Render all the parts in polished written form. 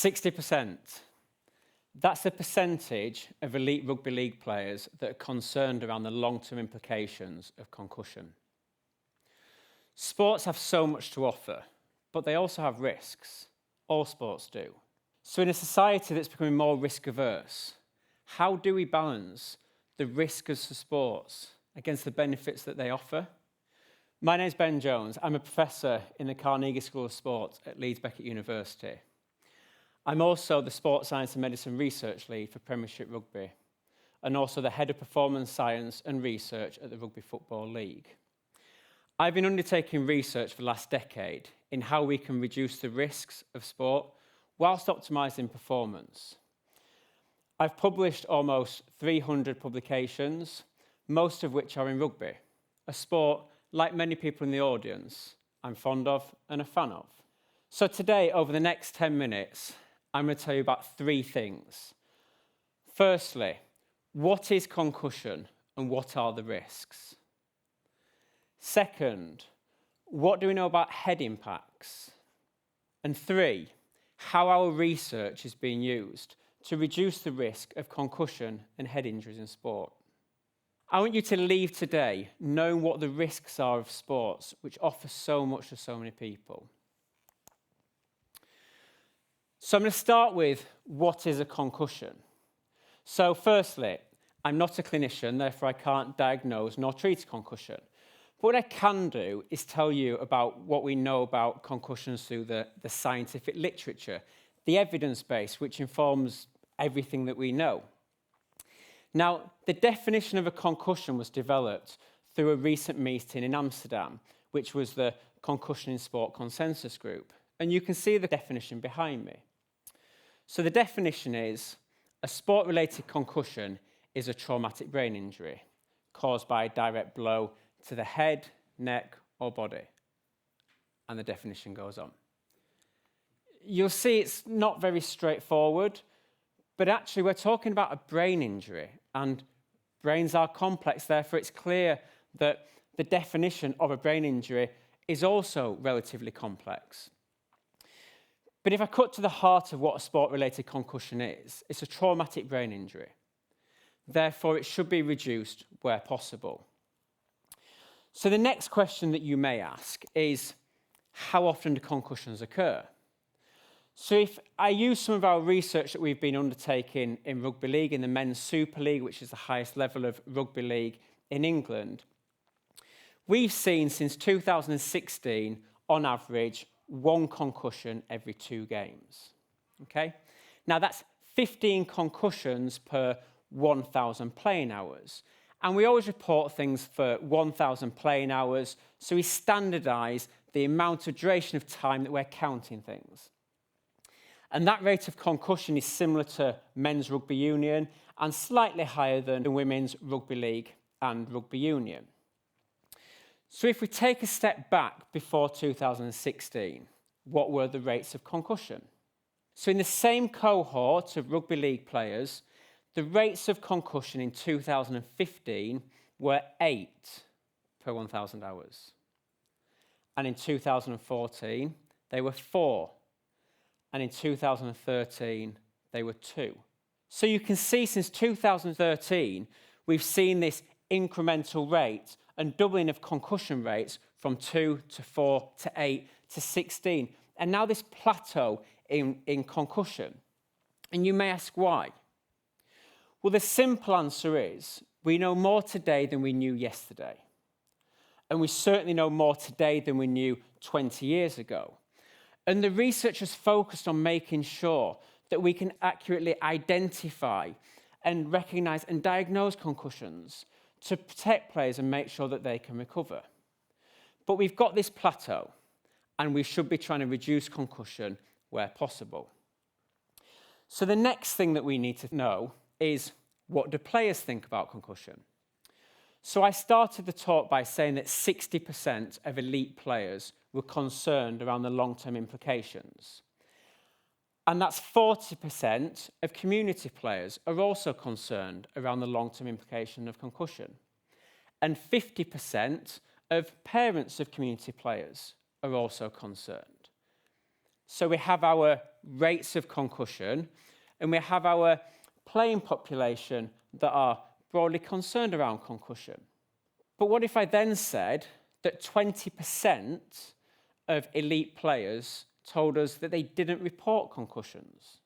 60%. That's the percentage of elite rugby league players that are concerned around the long-term implications of concussion. Sports have so much to offer, but they also have risks. All sports do. So in a society that's becoming more risk-averse, how do we balance the risks of sports against the benefits that they offer? My name is Ben Jones. I'm a professor in the Carnegie School of Sport at Leeds Beckett University. I'm also the Sports Science and Medicine Research Lead for Premiership Rugby, and also the Head of Performance Science and Research at the Rugby Football League. I've been undertaking research for the last decade in how we can reduce the risks of sport whilst optimising performance. I've published almost 300 publications, most of which are in rugby, a sport, like many people in the audience, I'm fond of and a fan of. So today, over the next 10 minutes, I'm going to tell you about three things. Firstly, what is concussion and what are the risks? Second, what do we know about head impacts? And three, how our research is being used to reduce the risk of concussion and head injuries in sport. I want you to leave today knowing what the risks are of sports, which offer so much to so many people. So I'm going to start with what is a concussion. So firstly, I'm not a clinician, therefore I can't diagnose nor treat a concussion. But what I can do is tell you about what we know about concussions through the scientific literature, the evidence base, which informs everything that we know. Now, the definition of a concussion was developed through a recent meeting in Amsterdam, which was the Concussion in Sport Consensus Group. And you can see the definition behind me. So the definition is, a sport-related concussion is a traumatic brain injury caused by a direct blow to the head, neck, or body. And the definition goes on. You'll see it's not very straightforward, but actually we're talking about a brain injury, and brains are complex, therefore it's clear that the definition of a brain injury is also relatively complex. But if I cut to the heart of what a sport-related concussion is, it's a traumatic brain injury. Therefore, it should be reduced where possible. So the next question that you may ask is, how often do concussions occur? So if I use some of our research that we've been undertaking in Rugby League, in the Men's Super League, which is the highest level of rugby league in England, we've seen since 2016, on average, 1 concussion every 2 games. Okay? Now that's 15 concussions per 1,000 playing hours. And we always report things for 1,000 playing hours, so we standardise the amount of duration of time that we're counting things. And that rate of concussion is similar to men's rugby union and slightly higher than women's rugby league and rugby union. So if we take a step back before 2016, what were the rates of concussion? So in the same cohort of rugby league players, the rates of concussion in 2015 were 8 per 1,000 hours. And in 2014, they were 4. And in 2013, they were 2. So you can see since 2013, we've seen this incremental rate and doubling of concussion rates from 2 to 4 to 8 to 16. And now this plateau in concussion. And you may ask why. Well, the simple answer is we know more today than we knew yesterday. And we certainly know more today than we knew 20 years ago. And the research has focused on making sure that we can accurately identify and recognise and diagnose concussions to protect players and make sure that they can recover. But we've got this plateau, and we should be trying to reduce concussion where possible. So the next thing that we need to know is, what do players think about concussion? So I started the talk by saying that 60% of elite players were concerned around the long-term implications. And that's 40% of community players are also concerned around the long-term implication of concussion. And 50% of parents of community players are also concerned. So we have our rates of concussion, and we have our playing population that are broadly concerned around concussion. But what if I then said that 20% of elite players told us that they didn't report concussions?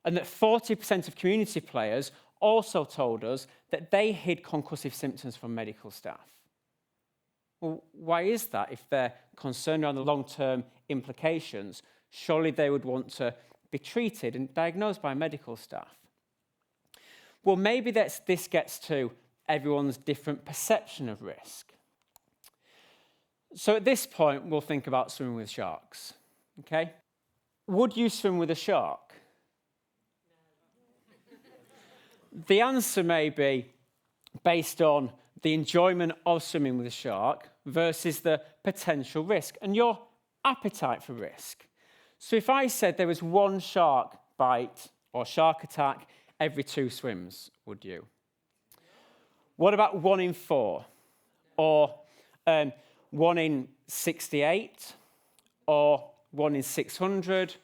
And that 40% of community players also told us that they hid concussive symptoms from medical staff. Well, why is that? If they're concerned around the long-term implications, surely they would want to be treated and diagnosed by medical staff. Well, maybe this gets to everyone's different perception of risk. So at this point, we'll think about swimming with sharks, okay? Would you swim with a shark? The answer may be based on the enjoyment of swimming with a shark versus the potential risk and your appetite for risk. So if I said there was one shark bite or shark attack every 2 swims, would you? What about 1 in 4? Or 1 in 68? Or 1 in 600?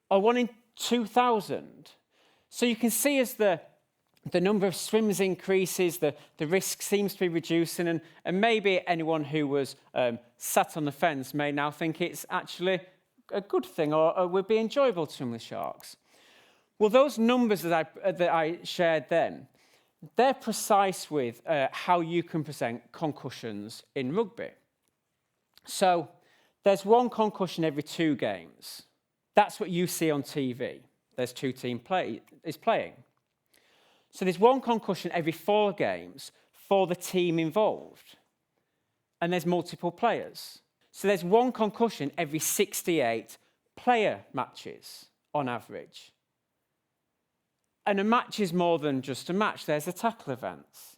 Or 1 in 2,000? So you can see as the number of swims increases, the risk seems to be reducing, and maybe anyone who was sat on the fence may now think it's actually a good thing or would be enjoyable to swim with sharks. Well, those numbers that I shared then, they're precise with how you can present concussions in rugby. So there's 1 concussion every 2 games. That's what you see on TV. There's 2 teams playing. So there's 1 concussion every 4 games for the team involved. And there's multiple players. So there's 1 concussion every 68 player matches on average. And a match is more than just a match. There's the tackle events.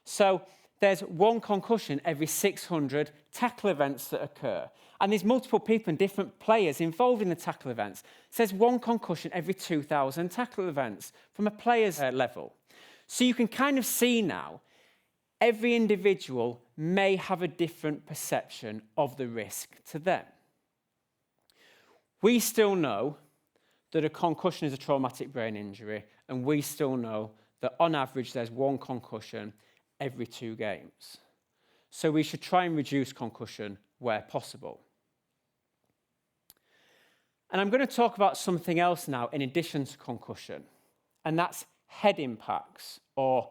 So there's 1 concussion every 600 tackle events that occur. And there's multiple people and different players involved in the tackle events. So there's 1 concussion every 2,000 tackle events from a player's level. So you can kind of see now, every individual may have a different perception of the risk to them. We still know that a concussion is a traumatic brain injury, and we still know that on average there's 1 concussion every 2 games. So we should try and reduce concussion where possible. And I'm going to talk about something else now in addition to concussion, and that's head impacts, or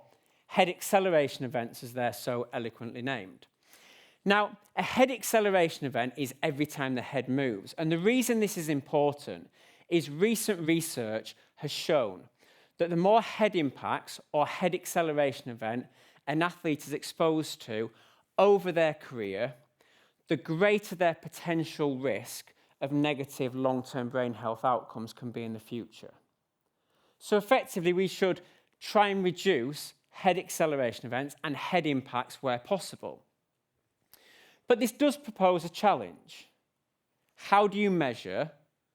head acceleration events as they're so eloquently named. Now, a head acceleration event is every time the head moves, and the reason this is important is recent research has shown that the more head impacts or head acceleration event an athlete is exposed to over their career, the greater their potential risk of negative long-term brain health outcomes can be in the future. So effectively, we should try and reduce head acceleration events and head impacts where possible. But this does propose a challenge. How do you measure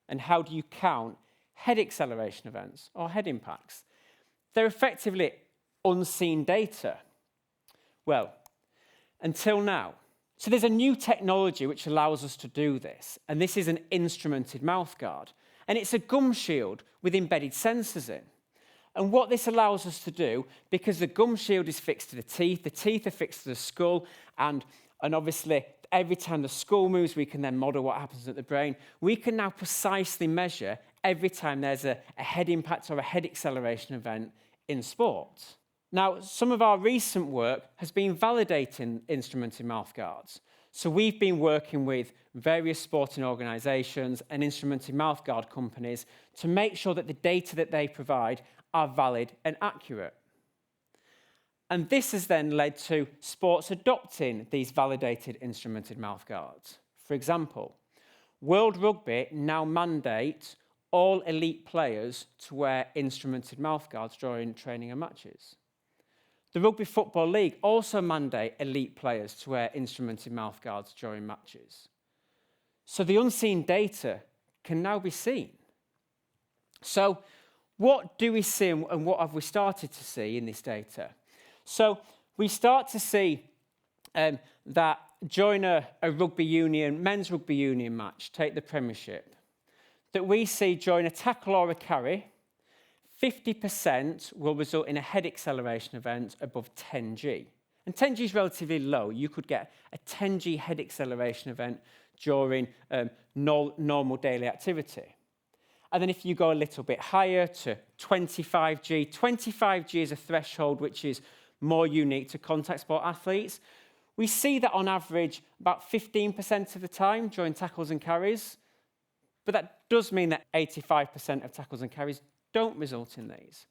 and how do you count head acceleration events or head impacts? They're effectively unseen data. Well, until now. So there's a new technology which allows us to do this, and this is an instrumented mouthguard. And it's a gum shield with embedded sensors in. And what this allows us to do, because the gum shield is fixed to the teeth are fixed to the skull, and obviously every time the skull moves, we can then model what happens at the brain. We can now precisely measure every time there's a head impact or a head acceleration event in sport. Now, some of our recent work has been validating instrumented mouthguards. So we've been working with various sporting organisations and instrumented mouthguard companies to make sure that the data that they provide are valid and accurate. And this has then led to sports adopting these validated instrumented mouthguards. For example, World Rugby now mandate all elite players to wear instrumented mouthguards during training and matches. The Rugby Football League also mandate elite players to wear instrumented mouthguards during matches. So the unseen data can now be seen. So what do we see and what have we started to see in this data? So we start to see that join a men's rugby union match, take the Premiership, that we see during a tackle or a carry, 50% will result in a head acceleration event above 10G. And 10G is relatively low. You could get a 10G head acceleration event during normal daily activity. And then if you go a little bit higher to 25G, 25G is a threshold which is more unique to contact sport athletes. We see that on average about 15% of the time during tackles and carries, but that does mean that 85% of tackles and carries don't result in these.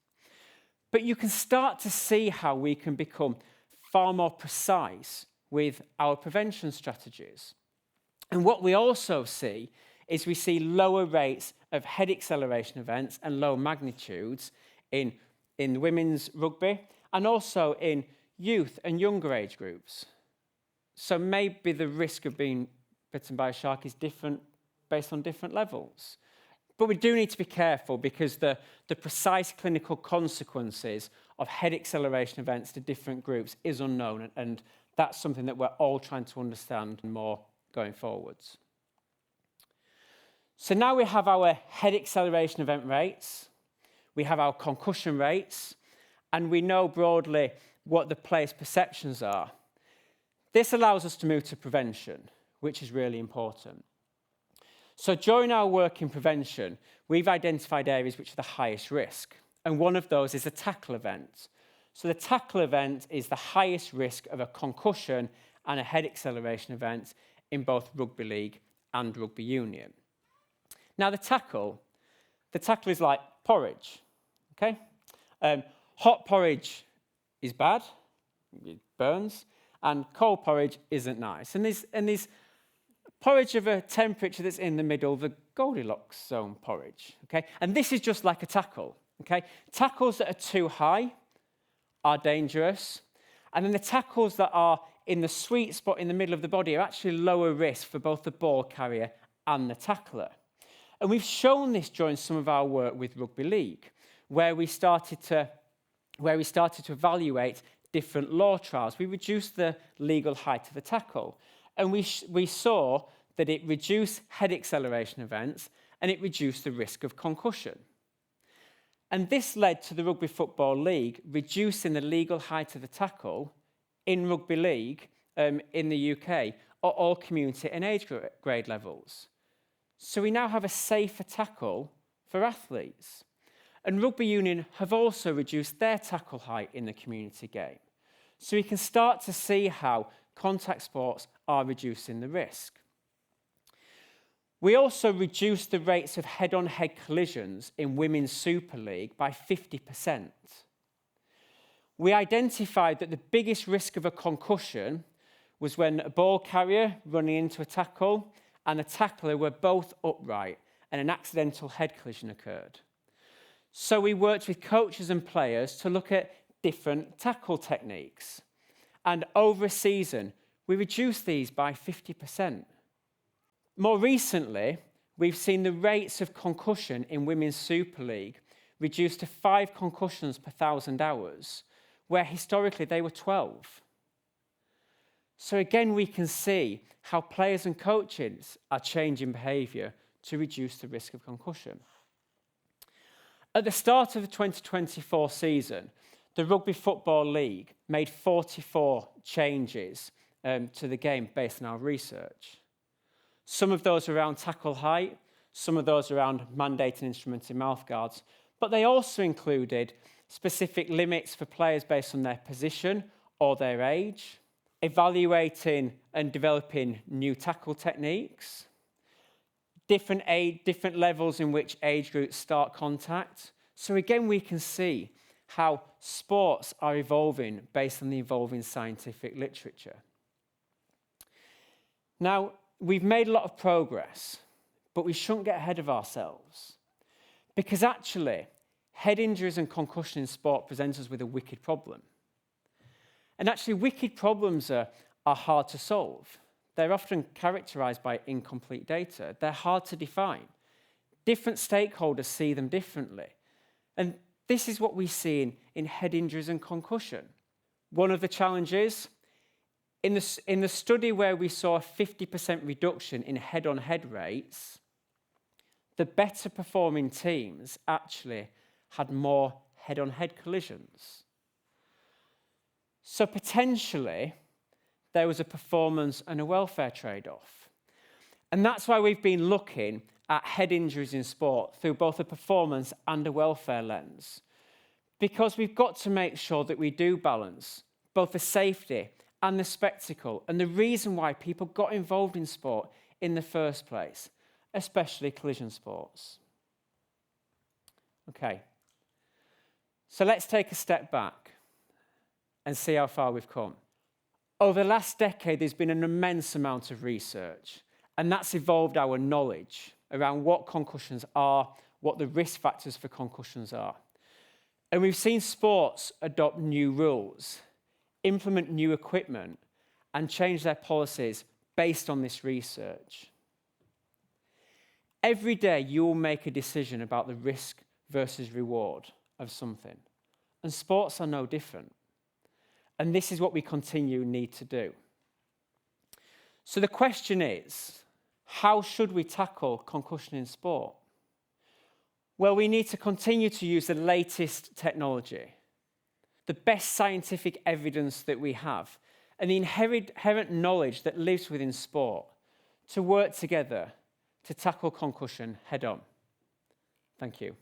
But you can start to see how we can become far more precise with our prevention strategies. And what we also see is we see lower rates of head acceleration events and low magnitudes in women's rugby and also in youth and younger age groups. So maybe the risk of being bitten by a shark is different based on different levels. But we do need to be careful because the precise clinical consequences of head acceleration events to different groups is unknown, and that's something that we're all trying to understand more going forwards. So now we have our head acceleration event rates, we have our concussion rates, and we know broadly what the players' perceptions are. This allows us to move to prevention, which is really important. So during our work in prevention, we've identified areas which are the highest risk, and one of those is a tackle event. So the tackle event is the highest risk of a concussion and a head acceleration event in both rugby league and rugby union. Now the tackle is like porridge, okay? Hot porridge is bad, it burns, and cold porridge isn't nice. And there's porridge of a temperature that's in the middle, the Goldilocks zone porridge, okay? And this is just like a tackle, okay? Tackles that are too high are dangerous, and then the tackles that are in the sweet spot in the middle of the body are actually lower risk for both the ball carrier and the tackler. And we've shown this during some of our work with rugby league, where we started to evaluate different law trials. We reduced the legal height of the tackle, and we saw that it reduced head acceleration events and it reduced the risk of concussion. And this led to the Rugby Football League reducing the legal height of the tackle in rugby league in the UK at all community and age grade levels. So we now have a safer tackle for athletes. And rugby union have also reduced their tackle height in the community game. So we can start to see how contact sports are reducing the risk. We also reduced the rates of head-on-head collisions in Women's Super League by 50%. We identified that the biggest risk of a concussion was when a ball carrier running into a tackle and a tackler were both upright and an accidental head collision occurred. So we worked with coaches and players to look at different tackle techniques. And over a season, we reduced these by 50%. More recently, we've seen the rates of concussion in Women's Super League reduced to 5 concussions per 1,000 hours, where historically they were 12. So again, we can see how players and coaches are changing behaviour to reduce the risk of concussion. At the start of the 2024 season, the Rugby Football League made 44 changes to the game based on our research. Some of those around tackle height, some of those around mandating instrumented mouthguards, but they also included specific limits for players based on their position or their age, evaluating and developing new tackle techniques, different levels in which age groups start contact. So again, we can see how sports are evolving based on the evolving scientific literature. Now, we've made a lot of progress, but we shouldn't get ahead of ourselves. Because actually, head injuries and concussion in sport present us with a wicked problem. And actually, wicked problems are hard to solve. They're often characterized by incomplete data. They're hard to define. Different stakeholders see them differently. And this is what we see in head injuries and concussion. One of the challenges In the study where we saw a 50% reduction in head-on-head rates, the better performing teams actually had more head-on-head collisions. So potentially, there was a performance and a welfare trade-off. And that's why we've been looking at head injuries in sport through both a performance and a welfare lens. Because we've got to make sure that we do balance both the safety and the spectacle and the reason why people got involved in sport in the first place, especially collision sports. Okay, so let's take a step back and see how far we've come. Over the last decade, there's been an immense amount of research, and that's evolved our knowledge around what concussions are, what the risk factors for concussions are. And we've seen sports adopt new rules, implement new equipment, and change their policies based on this research. Every day, you'll make a decision about the risk versus reward of something. And sports are no different. And this is what we need to do. So the question is, how should we tackle concussion in sport? Well, we need to continue to use the latest technology, the best scientific evidence that we have, and the inherent knowledge that lives within sport to work together to tackle concussion head on. Thank you.